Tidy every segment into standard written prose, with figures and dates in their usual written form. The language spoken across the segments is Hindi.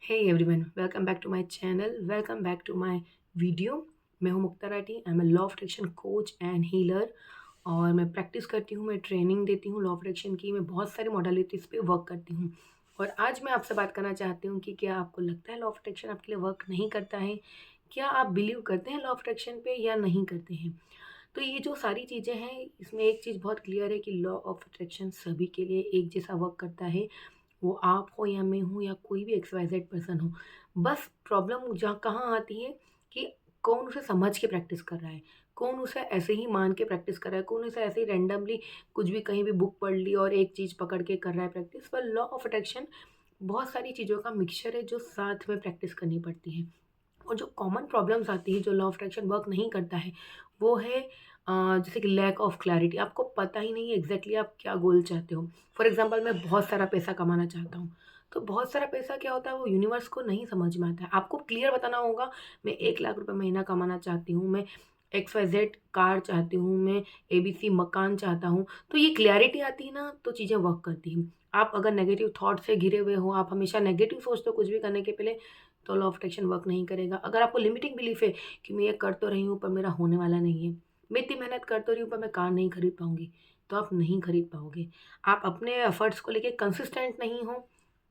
Hey everyone, welcome back to my channel. Welcome back to my video. मैं हूं Mukta Rathi. I am a law of attraction coach and healer और मैं प्रैक्टिस करती हूँ, मैं ट्रेनिंग देती हूँ लॉ ऑफ अट्रैक्शन की। मैं बहुत सारी मॉडलिटीज़ पे वर्क करती हूँ और आज मैं आपसे बात करना चाहती हूँ कि क्या आपको लगता है लॉ ऑफ अट्रैक्शन आपके लिए वर्क नहीं करता है? क्या आप बिलीव करते हैं लॉ ऑफ अट्रैक्शन पे या नहीं करते हैं? तो ये जो सारी चीज़ें हैं, इसमें एक चीज़ बहुत क्लियर है कि लॉ ऑफ अट्रैक्शन सभी के लिए एक जैसा वर्क करता है। वो आप हो या मैं हूँ या कोई भी एक्स वाई ज़ेड पर्सन हो। बस प्रॉब्लम जहाँ कहाँ आती है कि कौन उसे समझ के प्रैक्टिस कर रहा है, कौन उसे ऐसे ही मान के प्रैक्टिस कर रहा है, कौन उसे ऐसे ही रैंडमली कुछ भी कहीं भी बुक पढ़ ली और एक चीज़ पकड़ के कर रहा है प्रैक्टिस। पर लॉ ऑफ अट्रैक्शन बहुत सारी चीज़ों का मिक्सचर है जो साथ में प्रैक्टिस करनी पड़ती है। और जो कॉमन प्रॉब्लम्स आती है, जो लॉ ऑफ अट्रैक्शन वर्क नहीं करता है, वो है जैसे कि लैक ऑफ क्लैरिटी। आपको पता ही नहीं है एग्जैक्टली आप क्या गोल चाहते हो। फॉर एग्जांपल, मैं बहुत सारा पैसा कमाना चाहता हूँ, तो बहुत सारा पैसा क्या होता है वो यूनिवर्स को नहीं समझ में आता है। आपको क्लियर बताना होगा, मैं 1 लाख रुपए महीना कमाना चाहती हूँ, मैं एक्स वाई जेड कार चाहती हूँ, मैं ABC मकान चाहता हूँ। तो ये क्लैरिटी आती है ना, तो चीज़ें वर्क करती हैं। आप अगर नेगेटिव थॉट से घिरे हुए हो, आप हमेशा नेगेटिव सोचते हो कुछ भी करने के पहले, तो लॉ ऑफ अट्रैक्शन वर्क नहीं करेगा। अगर आपको लिमिटिंग बिलीफ है कि मैं ये कर तो रही हूँ पर मेरा होने वाला नहीं है, मैं इतनी मेहनत कर तो रही हूँ पर मैं कार नहीं खरीद पाऊँगी, तो आप नहीं खरीद पाओगे। आप अपने एफर्ट्स को लेके कंसिस्टेंट नहीं हो,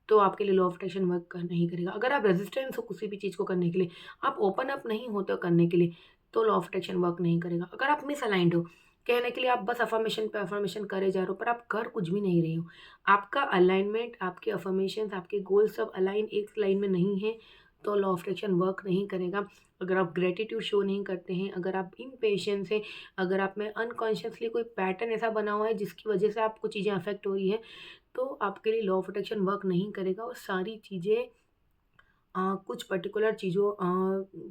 तो आपके लिए लॉ ऑफ अट्रैक्शन वर्क कर नहीं करेगा। अगर आप रेजिस्टेंस हो किसी भी चीज़ को करने के लिए, आप ओपन अप नहीं होते हो करने के लिए, तो लॉ ऑफ अट्रैक्शन वर्क नहीं करेगा। अगर आप मिसअलाइन्ड हो, कहने के लिए आप बस अफ़र्मेशन पे अफ़र्मेशन करे जा रहे हो पर आप कर कुछ भी नहीं रहे हो। आपका अलाइनमेंट, आपके अफ़र्मेशंस, आपके गोल सब अलाइन एक लाइन में नहीं है, तो लॉ ऑफ अट्रैक्शन वर्क नहीं करेगा। अगर आप ग्रैटिट्यूड शो नहीं करते हैं, अगर आप इम्पेशेंस हैं, अगर आप में अनकॉन्शियसली कोई पैटर्न ऐसा बना हुआ है जिसकी वजह से आपको चीज़ें अफ़ेक्ट हो रही हैं, तो आपके लिए लॉ ऑफ अट्रैक्शन वर्क नहीं करेगा। और सारी चीज़ें कुछ पर्टिकुलर चीज़ों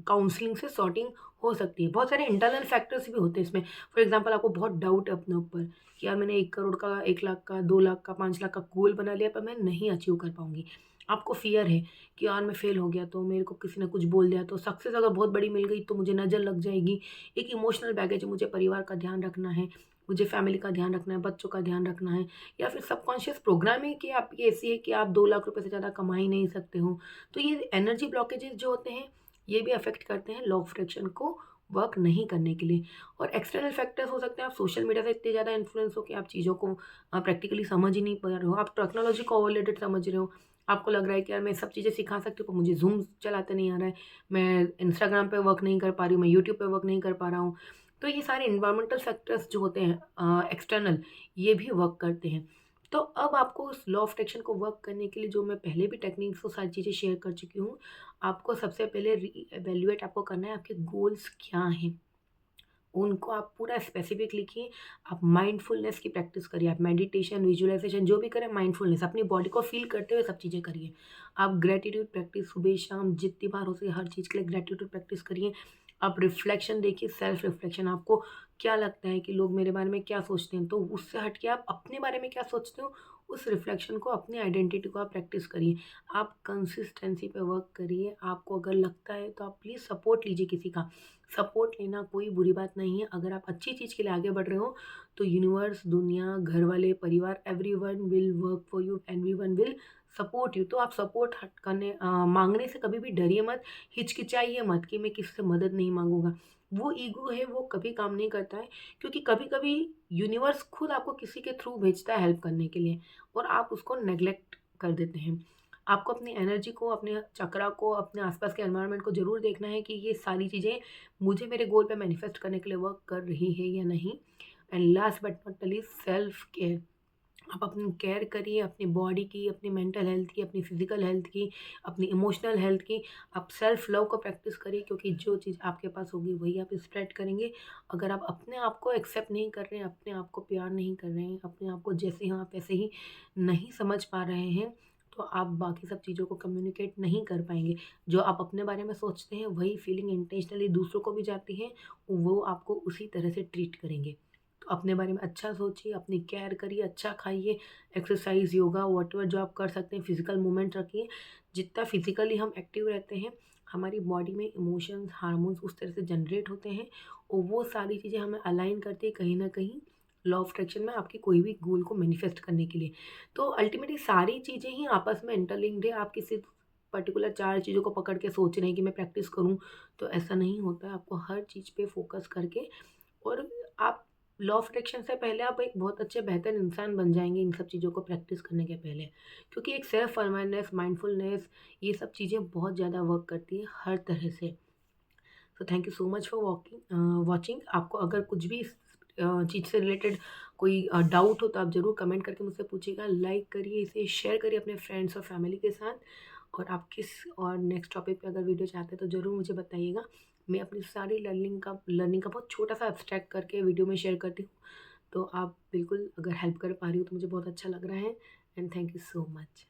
काउंसलिंग से सॉर्टिंग हो सकती है। बहुत सारे इंटरनल फैक्टर्स भी होते हैं इसमें। फॉर एग्ज़ाम्पल, आपको बहुत डाउट है अपने ऊपर कि यार मैंने 1 करोड़ का, 1 लाख का, 2 लाख का, 5 लाख का गोल बना लिया पर मैं नहीं अचीव कर पाऊँगी। आपको फ़ियर है कि यार मैं फ़ेल हो गया तो मेरे को किसी ने कुछ बोल दिया तो सक्सेस अगर बहुत बड़ी मिल गई तो मुझे नज़र लग जाएगी। एक इमोशनल बैगेज है, मुझे परिवार का ध्यान रखना है, मुझे फैमिली का ध्यान रखना है, बच्चों का ध्यान रखना है। या फिर सबकॉन्शियस प्रोग्रामिंग कि आपकी ऐसी है कि आप 2 लाख रुपए से ज़्यादा कमा ही नहीं सकते हो। तो ये एनर्जी ब्लॉकेजेस जो होते हैं, ये भी अफ़ेक्ट करते हैं लॉ ऑफ अट्रैक्शन को वर्क नहीं करने के लिए। और एक्सटर्नल फैक्टर्स हो सकते हैं, आप सोशल मीडिया से इतने ज़्यादा इन्फ्लुएंस हो कि आप चीज़ों को प्रैक्टिकली समझ ही नहीं पा रहे हो। आप टेक्नोलॉजी को ओवररेटेड समझ रहे हो। आपको लग रहा है कि यार मैं सब चीज़ें सिखा सकती हूँ पर मुझे ज़ूम चलाते नहीं आ रहा है। मैं इंस्टाग्राम पे वर्क नहीं कर पा रही हूँ, मैं यूट्यूब पे वर्क नहीं कर पा रहा हूँ। तो ये सारे एनवायरमेंटल फैक्टर्स जो होते हैं एक्सटर्नल, ये भी वर्क करते हैं। तो अब आपको उस लॉ ऑफ अट्रैक्शन को वर्क करने के लिए जो मैं पहले भी टेक्निक्स वो सारी चीज़ें शेयर कर चुकी हूँ। आपको सबसे पहले रीइवैल्यूएट आपको करना है, आपके गोल्स क्या हैं? उनको आप पूरा स्पेसिफिक लिखिए। आप माइंडफुलनेस की प्रैक्टिस करिए, आप मेडिटेशन, विजुअलाइज़ेशन जो भी करें, माइंडफुलनेस अपनी बॉडी को फ़ील करते हुए सब चीज़ें करिए। आप ग्रैटिट्यूड प्रैक्टिस सुबह-शाम जितनी बार हो सके हर चीज़ के लिए ग्रैटिट्यूड प्रैक्टिस करिए। आप रिफ्लेक्शन देखिए, सेल्फ रिफ्लेक्शन, आपको क्या लगता है कि लोग मेरे बारे में क्या सोचते हैं? तो उससे हट के आप अपने बारे में क्या सोचते हो, उस रिफ्लेक्शन को, अपनी आइडेंटिटी को आप प्रैक्टिस करिए। आप कंसिस्टेंसी पे वर्क करिए। आपको अगर लगता है तो आप प्लीज़ सपोर्ट लीजिए किसी का। सपोर्ट लेना कोई बुरी बात नहीं है। अगर आप अच्छी चीज़ के लिए आगे बढ़ रहे हो, तो यूनिवर्स, दुनिया, घर वाले, परिवार, everyone will work for you, everyone will support you. तो आप सपोर्ट हट करने माँगने से कभी भी डरिए मत, हिचकिचाइए मत कि मैं किसी से मदद नहीं माँगूँगा। वो ईगो है, वो कभी काम नहीं करता है, क्योंकि कभी-कभी यूनिवर्स खुद आपको किसी के थ्रू भेजता है हेल्प करने के लिए और आप उसको नेग्लेक्ट कर देते हैं। आपको अपनी एनर्जी को, अपने चक्रा को, अपने आसपास के एनवायरनमेंट को ज़रूर देखना है कि ये सारी चीज़ें मुझे मेरे गोल पे मैनिफेस्ट करने के लिए वर्क कर रही है या नहीं। And last but not the least, self care. आप अपनी केयर करिए, अपनी बॉडी की, अपनी मेंटल हेल्थ की, अपनी फिजिकल हेल्थ की, अपनी इमोशनल हेल्थ की। आप सेल्फ लव को प्रैक्टिस करिए, क्योंकि जो चीज़ आपके पास होगी वही आप स्प्रेड करेंगे। अगर आप अपने आप को एक्सेप्ट नहीं कर रहे हैं, अपने आप को प्यार नहीं कर रहे हैं, अपने आप को जैसे हैं आप वैसे ही नहीं समझ पा रहे हैं, तो आप बाकी सब चीज़ों को कम्युनिकेट नहीं कर पाएंगे। जो आप अपने बारे में सोचते हैं वही फीलिंग इंटेंशनली दूसरों को भी जाती है, वो आपको उसी तरह से ट्रीट करेंगे। तो अपने बारे में अच्छा सोचिए, अपनी केयर करिए, अच्छा खाइए, एक्सरसाइज़, योगा, व्हाटएवर जो आप कर सकते हैं, फिज़िकल मूवमेंट रखिए। जितना फिज़िकली हम एक्टिव रहते हैं, हमारी बॉडी में इमोशंस, हार्मोन्स उस तरह से जनरेट होते हैं और वो सारी चीज़ें हमें अलाइन करती है कहीं न कहीं लॉ ऑफ अट्रैक्शन में, आपके कोई भी गोल को मैनिफेस्ट करने के लिए। तो अल्टीमेटली सारी चीज़ें ही आपस में इंटरलिंक्ड है। आप किसी पर्टिकुलर 4 चीज़ों को पकड़ के सोच रहे हैं कि मैं प्रैक्टिस करूँ, तो ऐसा नहीं होता है। आपको हर चीज़ पे फ़ोकस करके और आप लॉ ऑफ अट्रैक्शन से पहले आप एक बहुत अच्छे बेहतर इंसान बन जाएँगे इन सब चीज़ों को प्रैक्टिस करने के पहले। क्योंकि एक सेल्फ अवेयरनेस, माइंडफुलनेस ये सब चीज़ें बहुत ज़्यादा वर्क करती हैं हर तरह से। So thank you so much for watching. आपको अगर कुछ भी इस चीज़ से रिलेटेड कोई डाउट हो तो आप ज़रूर कमेंट करके मुझसे पूछिएगा। लाइक करिए, इसे शेयर करिए अपने फ्रेंड्स और फैमिली के साथ। और आप किस और नेक्स्ट टॉपिक पे अगर वीडियो चाहते हैं तो ज़रूर मुझे बताइएगा। मैं अपनी सारी लर्निंग का बहुत छोटा-सा एब्स्ट्रैक्ट करके वीडियो में शेयर करती हूँ। तो आप बिल्कुल अगर हेल्प कर पा रही हो तो मुझे बहुत अच्छा लग रहा है and thank you so much.